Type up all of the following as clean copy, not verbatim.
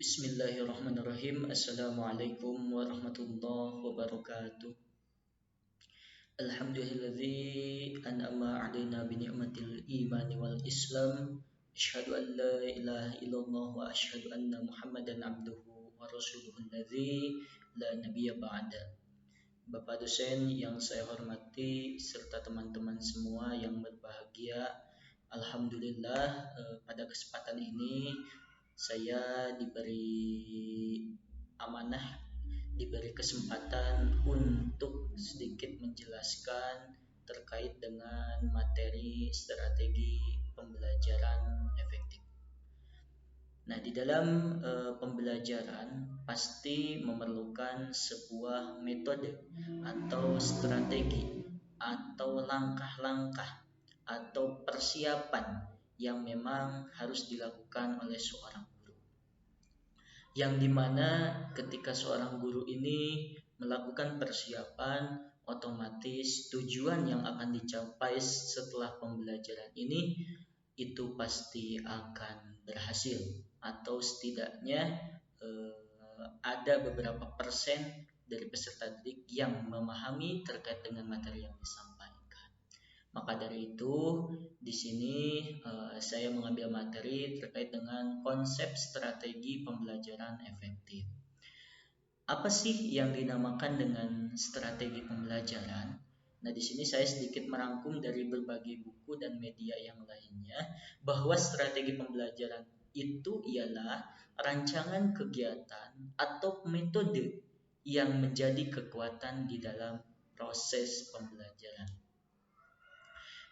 Bismillahirrahmanirrahim. Assalamualaikum warahmatullahi wabarakatuh. Alhamdulilladzi an'ama 'alaina bi ni'matil imani wal islam. Asyhadu an la ilaha illallah wa asyhadu anna Muhammadan abduhu wa rasuluhu alladzi la nabiyya ba'da. Bapak dosen yang saya hormati serta teman-teman semua yang berbahagia. Alhamdulillah, pada kesempatan ini saya diberi amanah, diberi kesempatan untuk sedikit menjelaskan terkait dengan materi strategi pembelajaran efektif. Nah, di dalam pembelajaran pasti memerlukan sebuah metode atau strategi atau langkah-langkah atau persiapan yang memang harus dilakukan oleh seorang guru. Yang dimana ketika seorang guru ini melakukan persiapan, otomatis tujuan yang akan dicapai setelah pembelajaran ini itu pasti akan berhasil, atau setidaknya ada beberapa persen dari peserta didik yang memahami terkait dengan materi yang disampaikan. Maka dari itu, di sini saya mengambil materi terkait dengan konsep strategi pembelajaran efektif. Apa sih yang dinamakan dengan strategi pembelajaran? Nah, di sini saya sedikit merangkum dari berbagai buku dan media yang lainnya bahwa strategi pembelajaran itu ialah rancangan kegiatan atau metode yang menjadi kekuatan di dalam proses pembelajaran.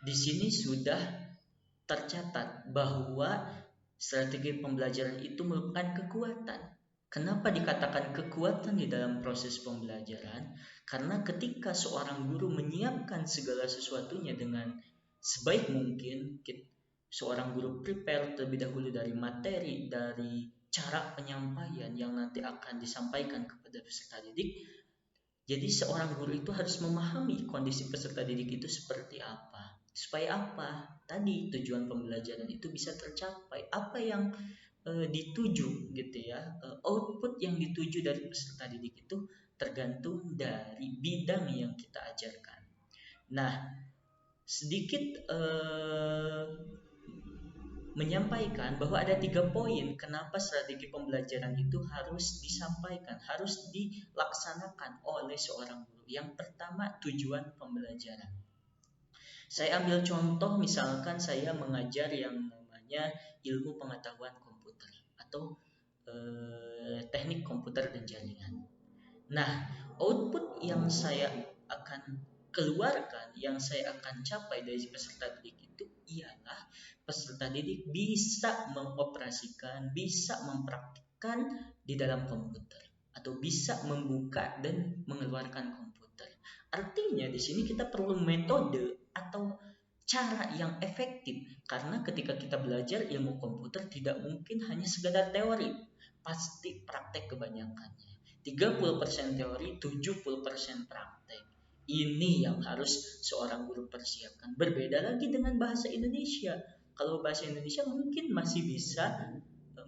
Di sini sudah tercatat bahwa strategi pembelajaran itu merupakan kekuatan. Kenapa dikatakan kekuatan di dalam proses pembelajaran? Karena ketika seorang guru menyiapkan segala sesuatunya dengan sebaik mungkin, seorang guru prepare terlebih dahulu dari materi, dari cara penyampaian yang nanti akan disampaikan kepada peserta didik. Jadi seorang guru itu harus memahami kondisi peserta didik itu seperti apa. Supaya apa? Tadi tujuan pembelajaran itu bisa tercapai. Apa yang dituju gitu ya, output yang dituju dari peserta didik itu tergantung dari bidang yang kita ajarkan. Nah, sedikit menyampaikan bahwa ada 3 poin kenapa strategi pembelajaran itu harus disampaikan, harus dilaksanakan oleh seorang guru. Yang pertama, tujuan pembelajaran. Saya ambil contoh, misalkan saya mengajar yang namanya ilmu pengetahuan komputer atau teknik komputer dan jaringan. Nah, output yang saya akan keluarkan, yang saya akan capai dari peserta didik itu ialah peserta didik bisa mengoperasikan, bisa mempraktikkan di dalam komputer atau bisa membuka dan mengeluarkan komputer. Artinya di sini kita perlu metode atau cara yang efektif, karena ketika kita belajar ilmu komputer tidak mungkin hanya sekedar teori, pasti praktek kebanyakannya. 30% teori, 70% praktek. Ini yang harus seorang guru persiapkan. Berbeda lagi dengan bahasa Indonesia. Kalau bahasa Indonesia mungkin masih bisa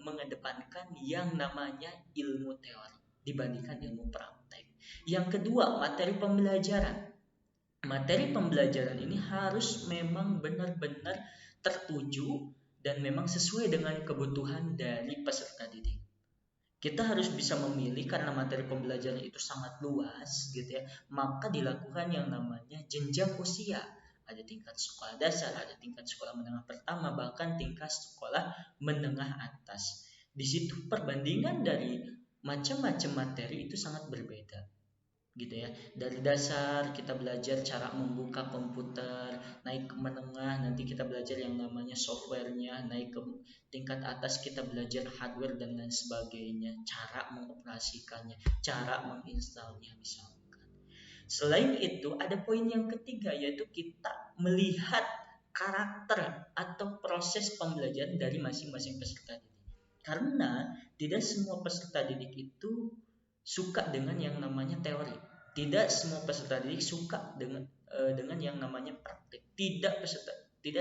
mengedepankan yang namanya ilmu teori dibandingkan ilmu praktek. Yang kedua, materi pembelajaran. Materi pembelajaran ini harus memang benar-benar tertuju dan memang sesuai dengan kebutuhan dari peserta didik. Kita harus bisa memilih karena materi pembelajaran itu sangat luas gitu ya. Maka dilakukan yang namanya jenjang usia. Ada tingkat sekolah dasar, ada tingkat sekolah menengah pertama, bahkan tingkat sekolah menengah atas. Di situ perbandingan dari macam-macam materi itu sangat berbeda. Gitu ya. Dari dasar kita belajar cara membuka komputer, naik ke menengah nanti kita belajar yang namanya softwarenya, naik ke tingkat atas kita belajar hardware dan lain sebagainya, cara mengoperasikannya, cara menginstalnya misalkan. Selain itu ada poin yang ketiga, yaitu kita melihat karakter atau proses pembelajaran dari masing-masing peserta didik. Karena tidak semua peserta didik itu suka dengan yang namanya teori. Tidak semua peserta didik suka dengan yang namanya praktik. Tidak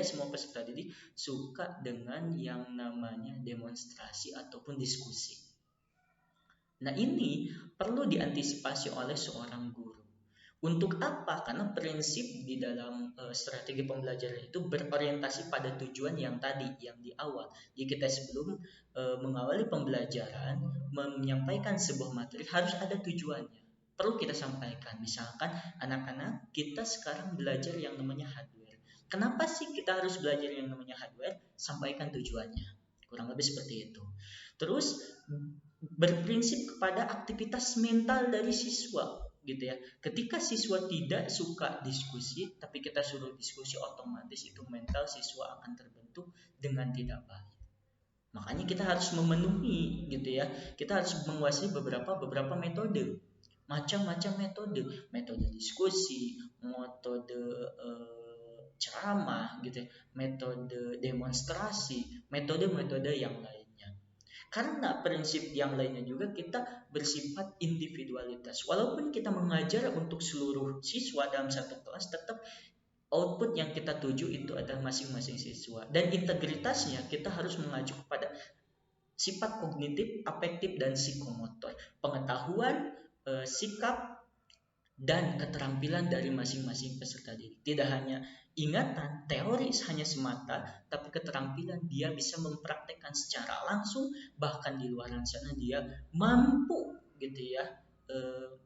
semua peserta didik suka dengan yang namanya demonstrasi ataupun diskusi. Nah, ini perlu diantisipasi oleh seorang guru. Untuk apa? Karena prinsip di dalam strategi pembelajaran itu berorientasi pada tujuan yang tadi, yang di awal. Jadi kita sebelum mengawali pembelajaran, menyampaikan sebuah materi harus ada tujuannya. Perlu kita sampaikan. Misalkan anak-anak kita sekarang belajar yang namanya hardware. Kenapa sih kita harus belajar yang namanya hardware? Sampaikan tujuannya. Kurang lebih seperti itu. Terus berprinsip kepada aktivitas mental dari siswa gitu ya. Ketika siswa tidak suka diskusi, tapi kita suruh diskusi, otomatis itu mental siswa akan terbentuk dengan tidak baik. Makanya kita harus memenuhi gitu ya. Kita harus menguasai beberapa metode. Macam-macam metode, metode diskusi, metode ceramah gitu ya, metode demonstrasi, metode-metode yang lainnya. Karena prinsip yang lainnya juga kita bersifat individualitas. Walaupun kita mengajar untuk seluruh siswa dalam satu kelas, tetap output yang kita tuju itu adalah masing-masing siswa. Dan integritasnya kita harus mengacu kepada sifat kognitif, afektif, dan psikomotor. Pengetahuan, sikap, dan keterampilan dari masing-masing peserta didik. Tidak hanya ingatan, teori hanya semata, tapi keterampilan dia bisa mempraktekkan secara langsung, bahkan di luar sana dia mampu gitu ya, eh,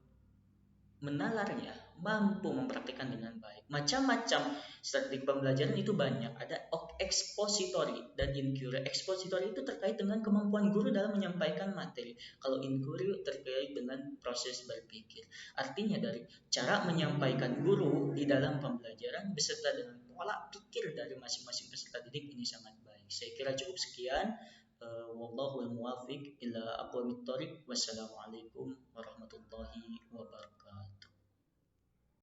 menalarnya, mampu mempraktikkan dengan baik. Macam-macam strategi pembelajaran itu banyak. Ada expository dan inquiry. Expository itu terkait dengan kemampuan guru dalam menyampaikan materi. Kalau inquiry terkait dengan proses berpikir. Artinya dari cara menyampaikan guru di dalam pembelajaran beserta dengan pola pikir dari masing-masing peserta didik ini sangat baik. Saya kira cukup sekian. Wallahul muwafiq ila aqwamit thoriq. Wassalamualaikum.